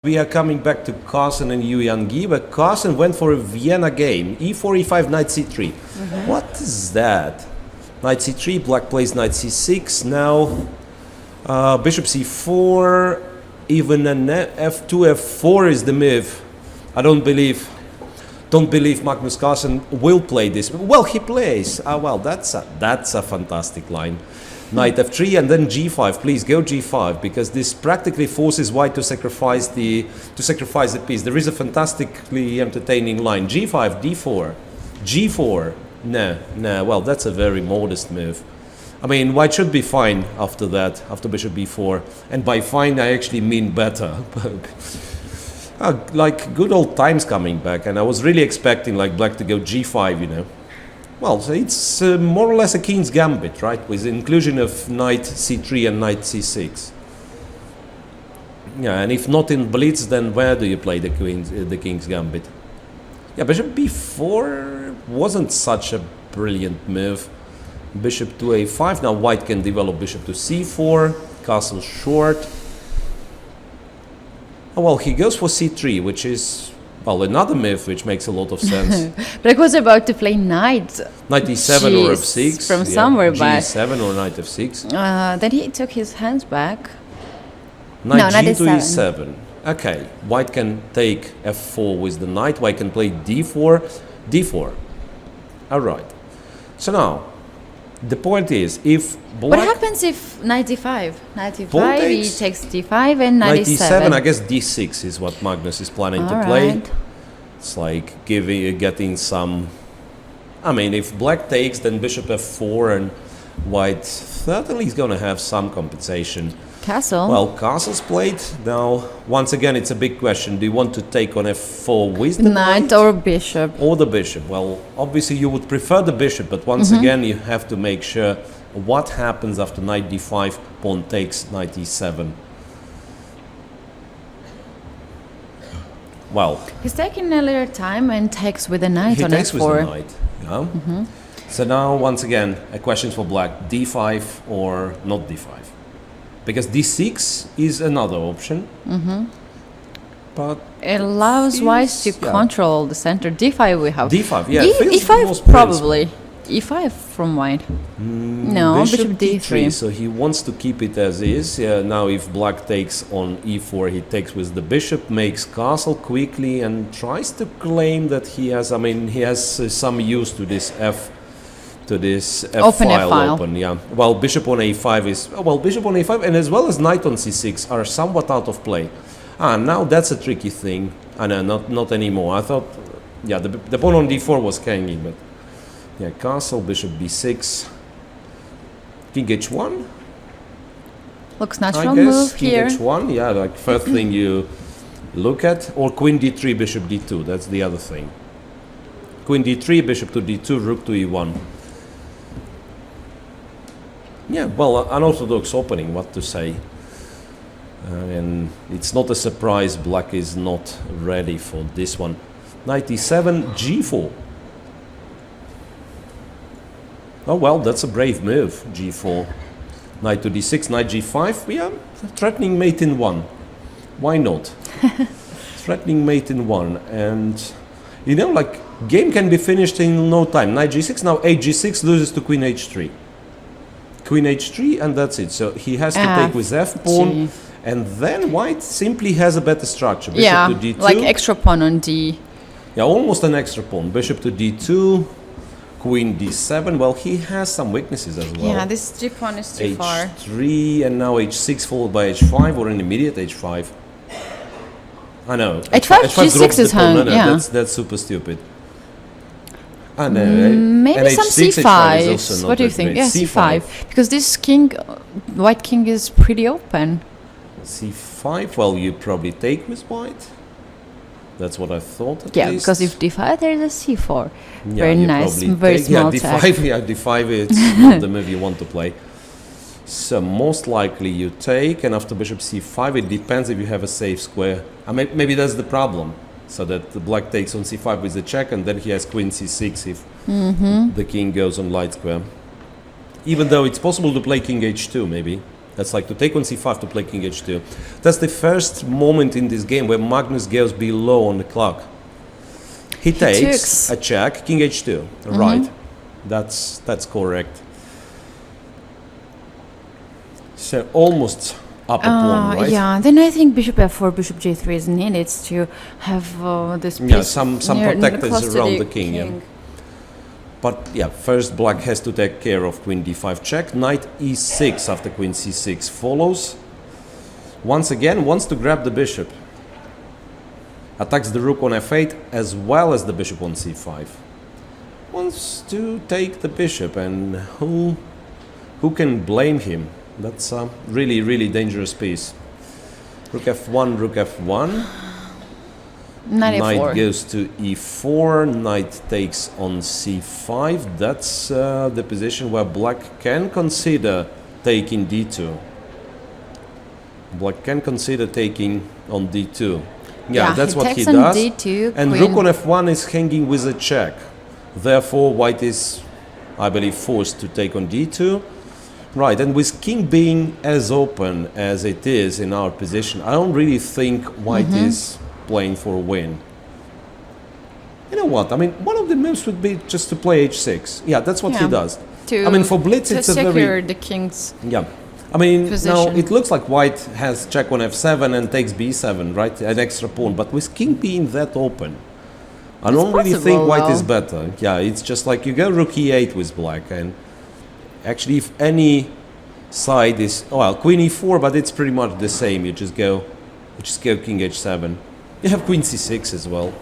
We are coming back to Carlsen and Yangyi, but Carlsen went for a Vienna game. E4, E5, knight C3. What is that? Knight C3, black plays knight C6. Now bishop C4, even an F2, F4 is the move. I don't believe Magnus Carlsen will play this. Well, he plays. Well, that's a fantastic line. Knight F3 and then G5. Please go G5 because this practically forces White to sacrifice the piece. There is a fantastically entertaining line. G5, D4, G4. No. Well, that's a very modest move. I mean, White should be fine after that, after Bishop B4. And by fine, I actually mean better. Like good old times coming back, and I was really expecting like Black to go G5, you know. Well, so it's more or less a king's gambit, right? With the inclusion of knight C3 and knight C6. Yeah, and if not in Blitz, then where do you play the king's gambit? Yeah, Bishop B4 wasn't such a brilliant move. Bishop to A5. Now White can develop Bishop to C4. Castle short. Oh, well, he goes for C3, which is, well, another move which makes a lot of sense. But I was about to play knight. Knight E7 or F6. From somewhere back. G7 or knight F6. Then he took his hands back. Knight Knight G to E7. E7. Okay, White can take F4 with the knight. White can play D4, D4. All right. So now, the point is, if Black... What happens if knight D5? Knight D5, he takes D5 and knight E7. E7. I guess D6 is what Magnus is planning to All play. right. It's like getting some... I mean, if Black takes, then Bishop F4 and White certainly is going to have some compensation. Castle. Well, Castle's played. Now, once again, it's a big question. Do you want to take on F4 with the Knight or bishop? Or the bishop? Well, obviously you would prefer the bishop, but once again, you have to make sure what happens after knight D5, pawn takes knight E7. Well, He's taking a little time and takes with a knight he on takes F4. with the knight. Yeah. So now, once again, a question for Black: D5 or not D5? Because D6 is another option. But It allows White to control the center. D5 we have. D5, yeah. E5 probably. E5 from White. No, bishop D3. So he wants to keep it as is. Now if Black takes on E4, he takes with the bishop, makes castle quickly and tries to claim that he has, I mean, he has some use to this F file open, yeah. Well, bishop on A5 is, well, bishop on A5 and as well as knight on C6 are somewhat out of play. Now that's a tricky thing. No, not anymore. I thought, yeah, the pawn on D4 was hanging, but yeah, castle, bishop B6, king H1. Looks natural I guess move king here. H1, yeah, like first thing you look at, or queen D3, bishop D2. That's the other thing. Queen D3, bishop to D2, rook to E1. Yeah, well, unorthodox opening, what to say. And it's not a surprise Black is not ready for this one. Knight E7, G4. Oh, well, that's a brave move, G4. Knight to D6, knight G5. Yeah, threatening mate in one. Why not? Threatening mate in one. And, you know, like, game can be finished in no time. Knight G6, now H6 loses to queen H3. Queen H3 and that's it. So he has to take with F pawn, and then White simply has a better structure. Bishop to D2. Like extra pawn on D. Yeah, almost an extra pawn. Bishop to D2, Queen D7. Well, he has some weaknesses as well. Yeah, this G pawn is too far. H3 and now H6 followed by H5 or an immediate H5. I know. H5, G6 is hung. No, yeah. that's super stupid. No, Maybe some H6, C5. What do you think? Yeah, C5. Because this king, White king is pretty open. C5, well, you probably take with White. That's what I thought at Yeah, least. because if D5, there is a C4. Yeah, Very you nice, probably very take, small yeah, attack. D5, yeah, D5 it's not the move you want to play. So most likely you take, and after bishop C5, it depends if you have a safe square. I mean, maybe that's the problem. So that the Black takes on C5 with the check, and then he has queen C6 if the king goes on light square. Even though it's possible to play king H2, maybe. That's like to take on c5 to play king h2. That's the first moment in this game where Magnus goes below on the clock. He takes a check, king h2. Right. That's correct. So almost up a pawn, right? Yeah, then I think bishop f4, bishop g3 is needed to have this piece some protectors around the king. Yeah. But yeah, first black has to take care of queen d5 check. Knight e6 after queen c6 follows. Once again, wants to grab the bishop. Attacks the rook on f8 as well as the bishop on c5. Wants to take the bishop, and who can blame him? That's a really, really dangerous piece. Rook f1, rook f1. Knight goes to e4, knight takes on c5. That's the position where black can consider taking d2. Black can consider taking on d2. Yeah, that's what he does. D2, and rook on f1 is hanging with a check. Therefore, white is, I believe, forced to take on d2. Right, and with king being as open as it is in our position, I don't really think white is playing for a win. You know what? I mean, one of the moves would be just to play h6. Yeah, that's what he does. I mean, for Blitz, it's a very... To secure the king's I mean, position. now it looks like white has check on f7 and takes b7, right? An extra pawn. But with king being that open, I don't really think white is better. Yeah, it's just like you go rook e8 with black. And actually, if any side is... Well, queen e4, but it's pretty much the same. You just go king h7. You have queen c6 as well.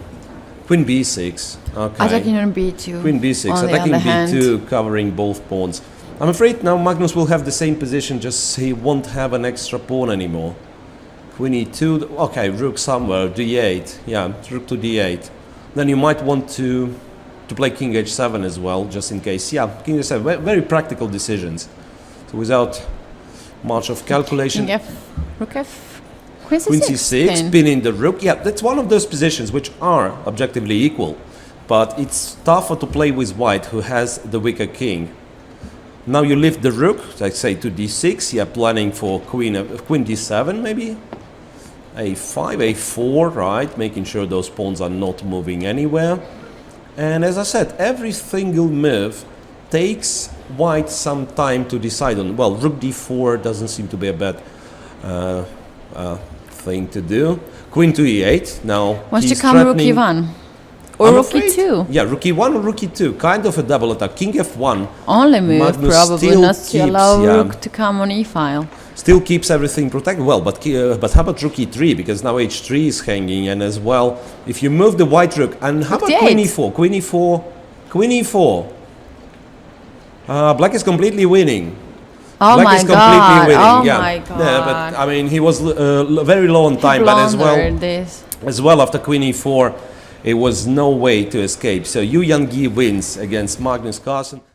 Queen b6. Okay. Attacking on b2. Queen b6. Attacking b2, covering both pawns. I'm afraid now Magnus will have the same position, just he won't have an extra pawn anymore. Queen e2. Okay, rook somewhere. d8. Yeah, rook to d8. Then you might want to play king h7 as well, just in case. Yeah, king h7. Very practical decisions. So without much of calculation. King f, rook f, queen c6. Queen c6, pinning the rook. Yeah, that's one of those positions which are objectively equal. But it's tougher to play with white, who has the weaker king. Now you lift the rook, like say to d6. Yeah, planning for queen d7 maybe. a5, a4, right? Making sure those pawns are not moving anywhere. And as I said, every single move takes white some time to decide on. Well, rook d4 doesn't seem to be a bad thing to do. Queen to e8. Now wants to come rook e1 or rook e2. Yeah, rook e1 or rook e2. Kind of a double attack. King f1. Only move, Magnus probably not to allow yeah, rook to come on e-file. Still keeps everything protected. Well, but how about rook e3? Because now h3 is hanging, and as well, if you move the white rook, and how about queen e4? Queen e4. Queen e4. Black is completely winning. Oh Black my is completely god! winning. Oh yeah. my god! Yeah, but I mean, he was very low on time, but as well after queen e4, it was no way to escape. So Yangyi wins against Magnus Carlsen.